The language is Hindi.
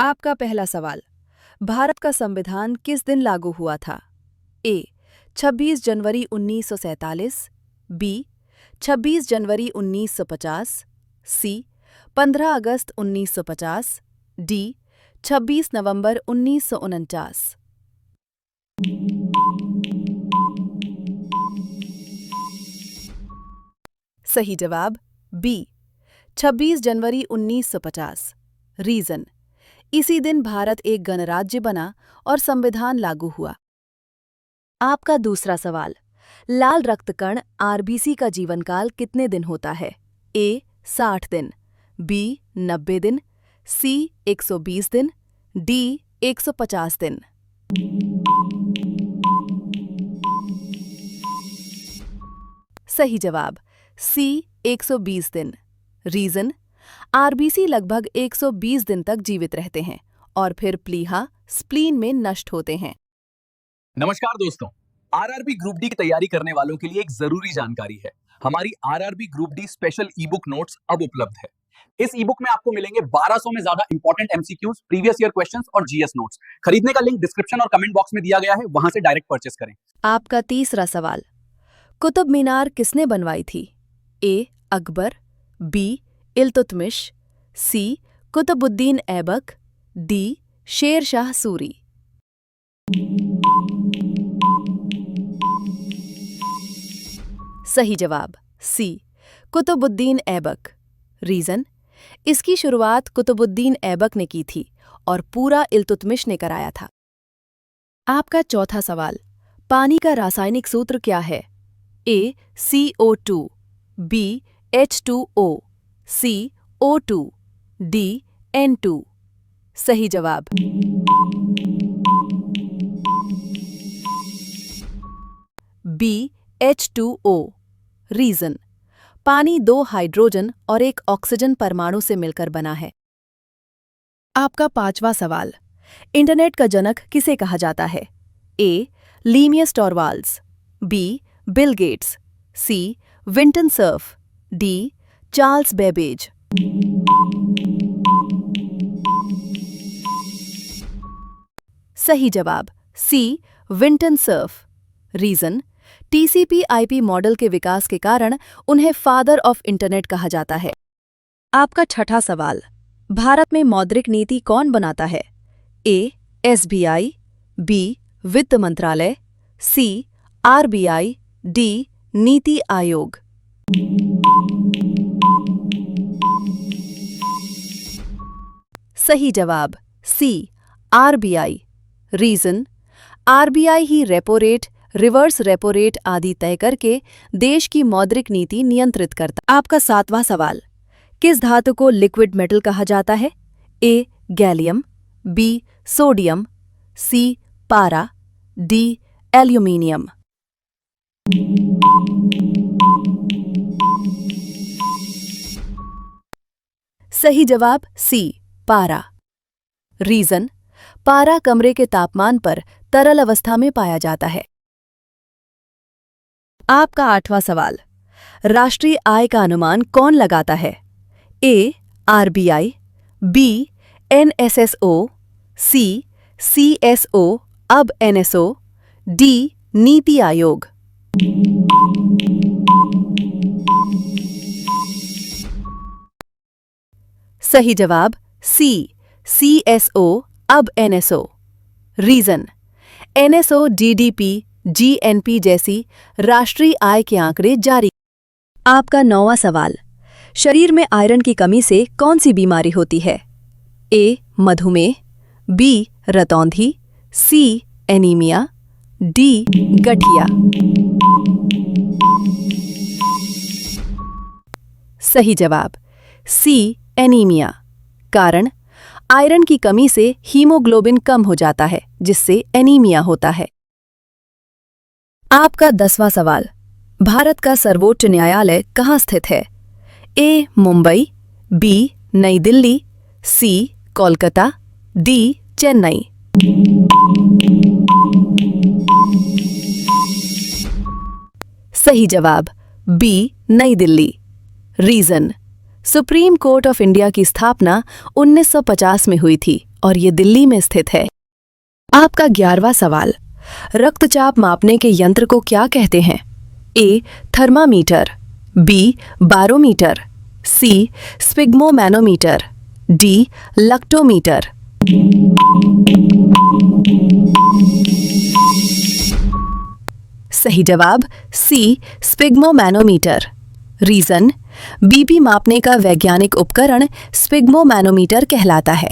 आपका पहला सवाल। भारत का संविधान किस दिन लागू हुआ था? ए 26 जनवरी 1947, बी 26 जनवरी 1950, सी 15 अगस्त 1950, डी 26 नवंबर 1949। सही जवाब बी 26 जनवरी 1950। रीजन, इसी दिन भारत एक गणराज्य बना और संविधान लागू हुआ। आपका दूसरा सवाल। लाल रक्तकण आरबीसी का जीवनकाल कितने दिन होता है? ए 60 दिन, बी 90 दिन, सी 120 दिन, डी 150 दिन। सही जवाब सी 120 दिन। रीजन, आरबीसी लगभग 120 दिन तक जीवित रहते हैं और फिर प्लीहा स्प्लीन में नष्ट होते हैं। नमस्कार दोस्तों, आरआरबी ग्रुप डी की तैयारी करने वालों के लिए एक जरूरी जानकारी है। हमारी आरआरबी ग्रुप डी स्पेशल ई बुक नोट्स अब उपलब्ध है। इस ई बुक में आपको मिलेंगे 1200 में ज्यादा important MCQs, previous year questions और जीएस नोट्स। खरीदने का लिंक डिस्क्रिप्शन और कमेंट बॉक्स में दिया गया है, वहां से डायरेक्ट परचेस करें। आपका तीसरा सवाल। कुतुब मीनार किसने बनवाई थी? ए अकबर, बी इल्तुतमिश, सी कुतुबुद्दीन ऐबक, डी शेर शाह सूरी। सही जवाब सी कुतुबुद्दीन ऐबक। रीजन, इसकी शुरुआत कुतुबुद्दीन ऐबक ने की थी और पूरा इल्तुतमिश ने कराया था। आपका चौथा सवाल। पानी का रासायनिक सूत्र क्या है? ए CO2, बी H2O, सी O2, डी N2। सही जवाब बी H2O। रीजन, पानी 2 हाइड्रोजन और 1 ऑक्सीजन परमाणु से मिलकर बना है। आपका पांचवा सवाल। इंटरनेट का जनक किसे कहा जाता है? A Linus Torvalds, B Bill Gates, C Vinton Cerf, D Charles Babbage. सही जवाब C Vinton Cerf. Reason, TCP/IP model के विकास के कारण उन्हें फादर ऑफ इंटरनेट कहा जाता है। आपका छठा सवाल। भारत में मौद्रिक नीति कौन बनाता है? ए SBI, बी वित्त मंत्रालय, सी RBI, डी नीति आयोग। सही जवाब सी RBI। रीजन, RBI ही repo rate, reverse repo rate आदि तय करके देश की मौद्रिक नीति नियंत्रित करता। आपका सातवां सवाल। किस धातु को लिक्विड मेटल कहा जाता है? ए गैलियम, बी सोडियम, सी पारा, डी एल्यूमीनियम। सही जवाब सी पारा। रीजन, पारा कमरे के तापमान पर तरल अवस्था में पाया जाता है। आपका आठवां सवाल। राष्ट्रीय आय का अनुमान कौन लगाता है? A RBI, B NSSO, C CSO अब NSO, डी नीति आयोग। सही जवाब सी CSO अब NSO। Reason, NSO GDP GNP जैसी राष्ट्रीय आय के आंकड़े जारी। आपका नौवां सवाल। शरीर में आयरन की कमी से कौन सी बीमारी होती है? ए मधुमेह, बी रतौंधी, सी एनीमिया, डी गठिया। सही जवाब सी एनीमिया। कारण, आयरन की कमी से हीमोग्लोबिन कम हो जाता है जिससे एनीमिया होता है। आपका 10वां सवाल। भारत का सर्वोच्च न्यायालय कहाँ स्थित है? ए Mumbai, B New Delhi, C Kolkata, D Chennai. सही जवाब B New Delhi. Reason, supreme court of India की स्थापना 1950 में हुई थी और ये दिल्ली में स्थित है। आपका 11वां सवाल, रक्तचाप मापने के यंत्र को क्या कहते हैं? A. Thermometer, B. Barometer, C. Sphygmomanometer, D. Lactometer. सही जवाब सी. स्पिग्मोमैनोमीटर। रीजन, बीपी मापने का वैज्ञानिक उपकरण स्पिग्मोमैनोमीटर कहलाता है।